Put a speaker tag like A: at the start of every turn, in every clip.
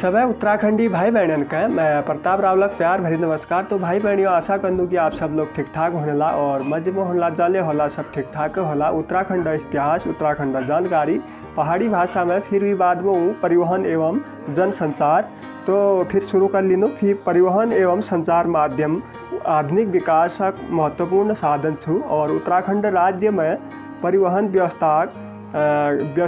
A: सभी उत्तराखंडी भाई बहन का मैं प्रताप रावल प्यार भरी नमस्कार। तो भाई बहनियों, आशा करूँ कि आप सब लोग ठीक ठाक होनेला और मजे में होला, जाले होला, सब ठीक ठाक होला। उत्तराखंड इतिहास, उत्तराखंड जानकारी, पहाड़ी भाषा में फिर भी बाद में परिवहन एवं जनसंचार। तो फिर शुरू कर लीनू। फिर परिवहन एवं संचार माध्यम आधुनिक विकास महत्वपूर्ण साधन छू और उत्तराखंड राज्य में परिवहन व्यवस्था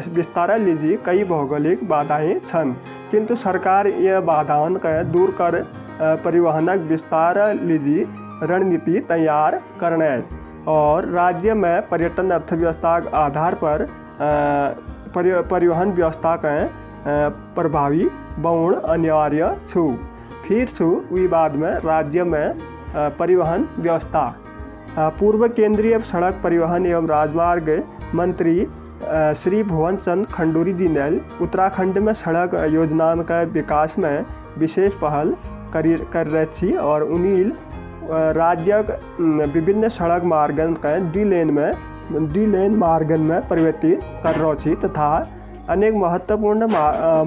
A: विस्तार लीजिए कई भौगोलिक बाधाएं छन, किंतु सरकार यह बाधाओं का दूर कर परिवहनक विस्तार लीजिए रणनीति तैयार करना है और राज्य में पर्यटन अर्थव्यवस्था आधार पर परिवहन व्यवस्था का प्रभावी बौण अनिवार्य छू। फिर छू विवाद में राज्य में परिवहन व्यवस्था। पूर्व केंद्रीय सड़क परिवहन एवं राजमार्ग मंत्री श्री भुवन चंद खंडूरी जी ने उत्तराखंड में सड़क योजनाओं का विकास में विशेष पहल कर रही थी और उन्हीं राज्य विभिन्न सड़क मार्गन का द्विलेन मार्गन में परिवर्तित कर रही थी तथा अनेक महत्वपूर्ण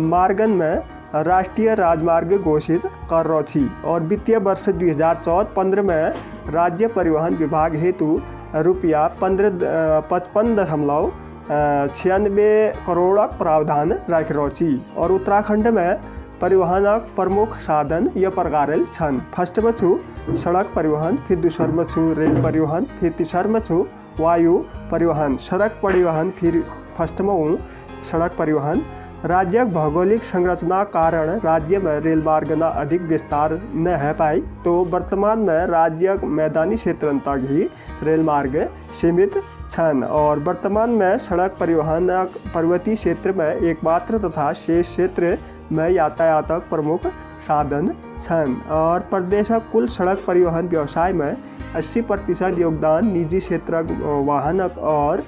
A: मार्गन में राष्ट्रीय राजमार्ग घोषित कर रही थी और वित्तीय वर्ष 2014-15 में राज्य परिवहन विभाग हेतु रुपया 55.96 करोड़ प्रावधान रख रही थी और उत्तराखंड में परिवहन प्रमुख साधन यह प्रकार छन। फर्स्ट में छू सड़क परिवहन, फिर दूसर में छू रेल परिवहन, फिर तीसर में छू वायु परिवहन। सड़क परिवहन फिर फर्स्ट में सड़क परिवहन। राज्य भौगोलिक संरचना कारण राज्य में रेल मार्ग न अधिक विस्तार न है पाई, तो वर्तमान में राज्य मैदानी क्षेत्र तक ही रेल मार्ग सीमित छन और वर्तमान में सड़क परिवहन पर्वतीय क्षेत्र में एकमात्र तथा शेष क्षेत्र में यातायात प्रमुख साधन छन और प्रदेश कुल सड़क परिवहन व्यवसाय में 80% योगदान निजी क्षेत्र वाहनक और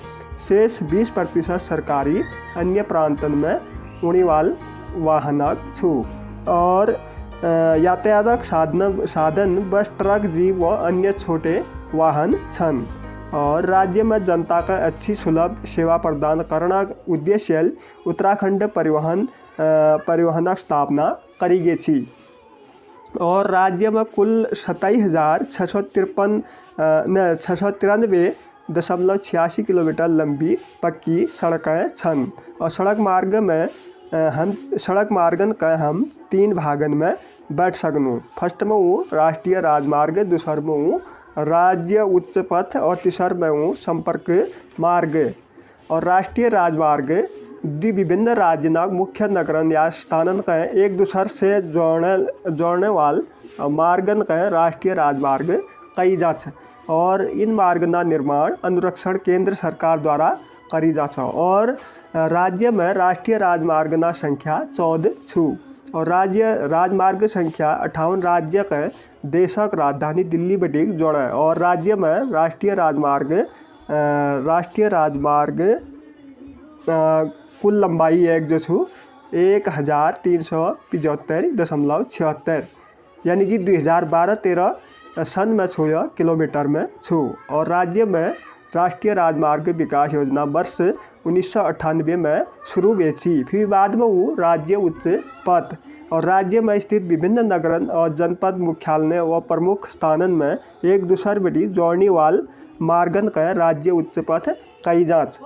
A: शेष 20% सरकारी अन्य प्रांतन में उड़ीवाल वाहनक छू और यातायात साधन बस, ट्रक, जीप व अन्य छोटे वाहन छन और राज्य में जनता का अच्छी सुलभ सेवा प्रदान करना उद्देश्य उत्तराखंड परिवहन स्थापना करी गई थी और राज्य में कुल 27,693.86 किलोमीटर लंबी पक्की सड़कें छन और सड़क मार्गन का हम 3 भागन में बैठ सकूँ। फर्स्ट में राष्ट्रीय राजमार्ग, दूसर में राज्य उच्च पथ और तीसर में संपर्क मार्ग। और राष्ट्रीय राजमार्ग विभिन्न राज्य मुख्य नगरन या स्थानन का एक दूसर से जोड़ने वाल मार्गन का राष्ट्रीय राजमार्ग कई जाछ और इन मार्गना निर्माण अनुरक्षण केंद्र सरकार द्वारा करी जाछ और राज्य में राष्ट्रीय राजमार्गना संख्या 14 छू और राज्य राजमार्ग संख्या 58 राज्य के देशक राजधानी दिल्ली बटिक जोड़े और राज्य में राष्ट्रीय राजमार्ग कुल लंबाई एक जो छू 1375.76 यानी कि 2012-13 सन में छू किलोमीटर में छू और राज्य में राष्ट्रीय राजमार्ग विकास योजना वर्ष 1998 में शुरू हुई थी। फिर बाद में वो राज्य उच्च पथ और राज्य में स्थित विभिन्न नगरन और जनपद मुख्यालय व प्रमुख स्थानन में एक दूसर बटी जोड़ने वाल मार्गन का राज्य उच्च पथ कई जांच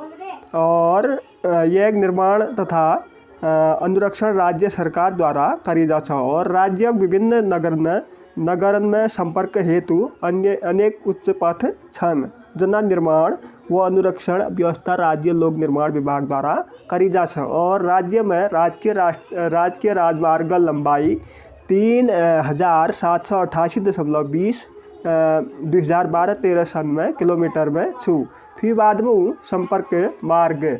A: और यह निर्माण तथा अनुरक्षण राज्य सरकार द्वारा करी जाछ और राज्य विभिन्न नगरन में संपर्क हेतु अन्य अनेक उच्च पथ छन जना निर्माण व अनुरक्षण व्यवस्था राज्य लोक निर्माण विभाग द्वारा करी जाछ और राज्य में राजकीय राजमार्ग लंबाई 3788.20 2012-13 सन में किलोमीटर में छू। फिर बाद में संपर्क मार्ग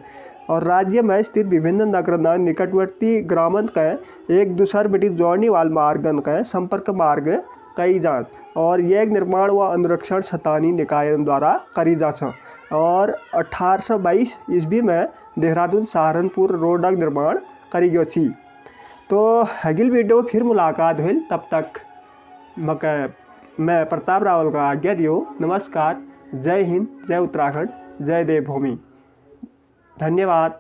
A: और राज्य में स्थित विभिन्न नगर निकटवर्ती ग्रामन का एक दूसर बटी जोड़ने वाल मार्गन का संपर्क मार्ग कई जांच और यह निर्माण व अनुरक्षण स्थानीय निकायों द्वारा करी जाछ और 1822 ईस्वी में देहरादून सहारनपुर रोड निर्माण करी गई थी। तो अगली वीडियो में फिर मुलाकात हुई, तब तक मैं प्रताप रावल का आज्ञा दियो। नमस्कार, जय हिंद, जय उत्तराखंड, जय देवभूमि। धन्यवाद।